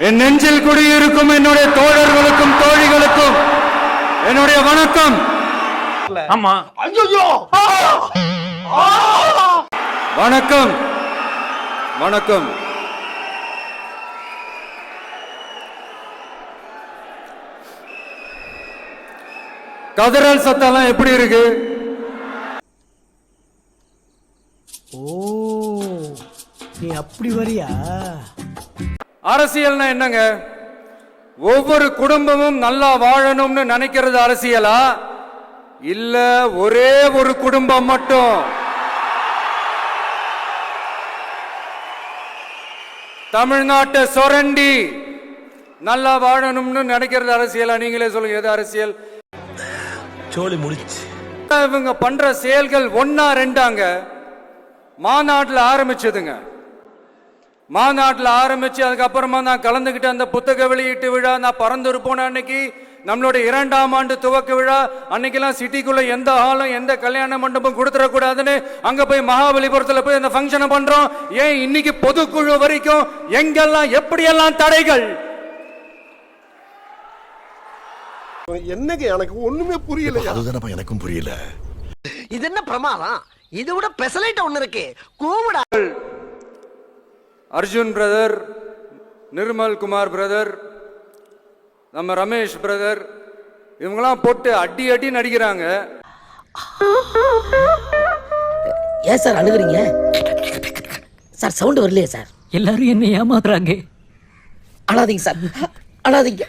என் நெஞ்சில் குடியிருக்கும் என்னுடைய தோழர்களுக்கும் தோழிகளுக்கும் என்னுடைய வணக்கம். ஆமா, வணக்கம் வணக்கம். கதறல் சத்தம்லாம் எப்படி இருக்கு? ஓ, நீ அப்படி வரியா? அரசியல்னா என்னங்க? ஒவ்வொரு குடும்பமும் நல்லா வாழணும்னு நினைக்கிறது அரசியலா? இல்ல ஒரே ஒரு குடும்பம் மட்டும் தமிழ்நாட்டை சொரண்டி நல்லா வாழணும்னு நினைக்கிறது அரசியலா? நீங்களே சொல்லுங்க, எது அரசியல்? சோலி முடிச்சு. இவங்க பண்ற செயல்கள் ஒன்னா ரெண்டாங்க. மாநாட்டில் ஆரம்பிச்சதுங்க. மாநாட்டில் ஆரம்பிச்சு அதுக்கப்புறமா நான் கலந்துகிட்ட அந்த புத்தக வெளியீட்டு விழா, நான் பறந்துரு போன அன்னைக்கு நம்மளுடைய 2ஆம் ஆண்டு துவக்க விழா அன்னைக்கெல்லாம் சிட்டிக்குள்ள எந்த ஹாலும் எந்த கல்யாண மண்டபம் கொடுத்துடக்கூடாதுன்னு அங்க போய் மகாபலிபுரத்தில் போய் அந்த ஃபங்க்ஷனை பண்றோம். ஏன் இன்னைக்கு பொதுக்குழு வரைக்கும் எங்கெல்லாம் எப்படியெல்லாம் தடைகள்? என்னங்க எனக்கு ஒண்ணுமே புரியல. அதுதானப்பா எனக்கும் புரியல. இது என்ன பிரமாதம்? இது விட பெசலைட் ஒண்ணு இருக்கு. கூவுடா. அர்ஜுன் பிரதர், நிர்மல் குமார் பிரதர், நம்ம ரமேஷ் பிரதர், இவங்கெல்லாம் போட்டு அடி அடி நடிக்கிறாங்க. ஏன் சார் அழுகுறீங்க சார்? சவுண்ட் வரலையே சார்? எல்லாரும் என்ன ஏமாத்துறாங்க. அழாதீங்க சார், அழாதீங்க.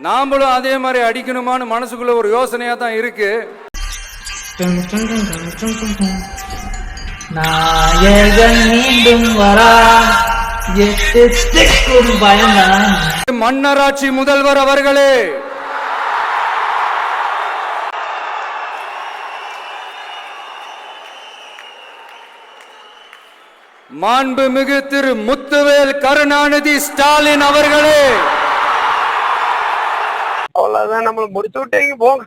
நாமளும் அதே மாதிரி அடிக்கணுமான்னு மனசுக்குள்ள ஒரு யோசனையா தான் இருக்கு. நாயகன் மீண்டும் வரா, பயந்தான். மன்னராட்சி முதல்வர் அவர்களே, மாண்புமிகு திரு முத்துவேல் கருணாநிதி ஸ்டாலின் அவர்களே, அவ்வளவுதான், நம்மள முடிச்சு விட்டீங்க போங்க.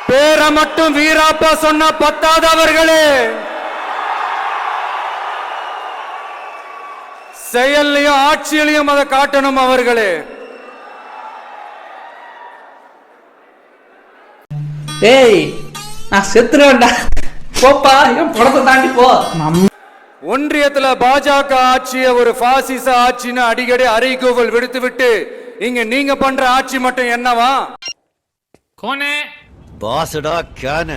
பேரை மட்டும் வீராப்பா சொன்ன பத்தாதவர்களே, செயல்லையும் ஆட்சியிலையும் அதை காட்டணும் அவர்களே. டேய், நான் செத்துறேன்டா, போப்பா, என் படத்தை தாண்டி போ. ஒன்றியத்துல பாஜக ஆட்சியை ஒரு பாசிச ஆட்சின்னு அடிக்கடி அறைகூவல் விடுத்து விட்டு இங்க நீங்க பண்ற ஆட்சி மட்டும் என்னவா? கோனே பாசடா கான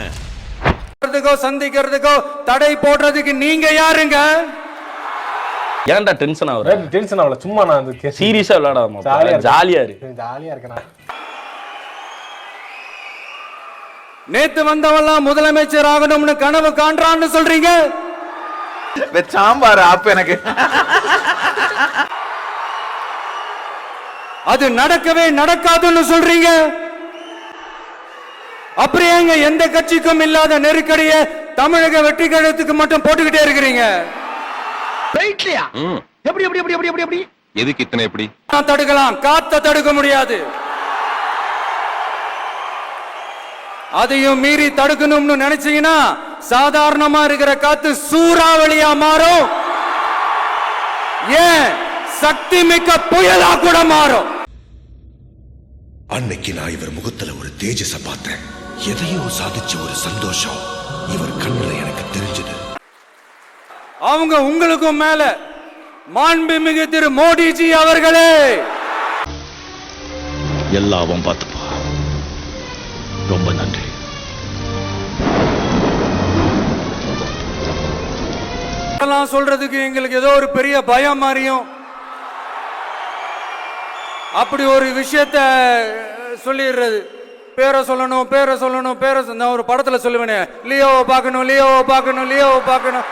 சந்திக்கிறதுக்கோ தடை போடுறதுக்கு நீங்க யாருங்க? ஏன்டா டென்ஷன் ஆகுற? டென்ஷன் ஆகல, சும்மா நான் சீரியஸா விளையாடாம ஜாலியா இருக்கு. ஜாலியா இருக்கேன். நேத்து வந்தவெல்லாம் முதலமைச்சர் ஆகணும்னு கனவு காண்றான்னு சொல்றீங்க. சாம்பார் அப்ப எனக்கு அது நடக்கவே நடக்காதுன்னு சொல்றீங்க. அப்படியே எந்த கட்சிக்கும் இல்லாத நெருக்கடியை தமிழக வெற்றி கழகத்துக்கு மட்டும் போட்டுக்கிட்டே இருக்கிறீங்க. எப்படி எப்படி எப்படி எப்படி எப்படி எப்படி எதுக்கு இத்தனை எப்படி தடுக்கலாம், காத்த தடுக்க முடியாது. அதையும் மீறி தடுக்கணும்னு நினைச்சீங்கன்னா சாதாரணமா இருக்கிற காத்து சூறாவளியா மாறும். ஏன் சக்தி மிக்க புயலா கூட மாறும். அன்னைக்கு நான் இவர் முகத்துல ஒரு தேஜஸ பார்த்தேன். எதையோ சாதிச்ச ஒரு சந்தோஷம் இவர் கண்ணுல எனக்கு தெரிஞ்சது. அவங்க உங்களுக்கும் மேல மாண்புமிகு திரு மோடிஜி அவர்களே, எல்லாவும் பார்த்துப்பா. ரொம்ப நன்றி. சொல்றதுக்கு எங்களுக்கு ஏதோ ஒரு பெரிய பயம் மாதிரியும் அப்படி ஒரு விஷயத்த சொல்லிடுறது. பேரை சொல்லணும், பேரை சொல்லணும், பேரை நான் ஒரு படத்துல சொல்லுவேனே, லியோவை பார்க்கணும், லியோவை பார்க்கணும், லியோவை பார்க்கணும்.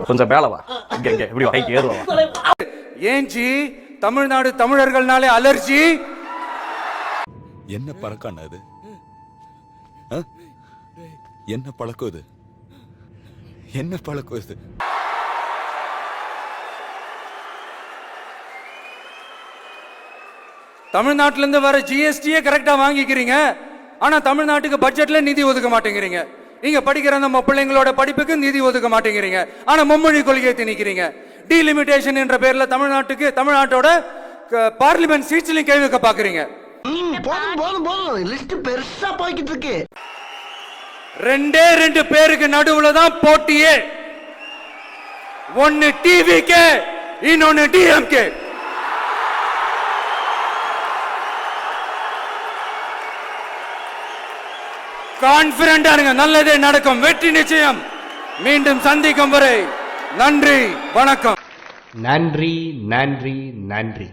கொஞ்சம் மேல வா, இப்படி ஹைட் ஏறுவா. ஏஞ்சி தமிழ்நாடு தமிழர்கள்னாலே அலர்ஜி. என்ன பழக்கம் அது? என்ன பழக்கம் இது? என்ன பழக்கம் இது? தமிழ்நாட்டில இருந்து வர ஜிஎஸ்டியே கரெக்டா வாங்கிக்கிறீங்க. ஆனா தமிழ்நாட்டுக்கு பட்ஜெட்ல நிதி ஒதுக்க மாட்டேங்கிறீங்க. நீங்க படிக்கிற நம்ம பிள்ளைங்களோட படிப்புக்கு நிதி ஒதுக்க மாட்டேங்கிறீங்க. ஆனா மும்மொழி கொள்கையை திணிக்கிறீங்க. டீலிமிட்டேஷன் என்ற பேர்ல தமிழ்நாட்டோட பார்லிமெண்ட் சீட்ஸ்லயும் கை வைக்க பாக்குறீங்க. போதும் லிஸ்ட் பெருசா போய்கிட்டு இருக்கு. 2 பேருக்கு நடுவுல தான் போட்டியே. ஒன்னு டிவிகே, இன்னொன்னு டிஎம்கே. கான்பிடண்டா இருங்க, நல்லதே நடக்கும், வெற்றி நிச்சயம். மீண்டும் சந்திக்கும் வரை நன்றி, வணக்கம். நன்றி நன்றி நன்றி.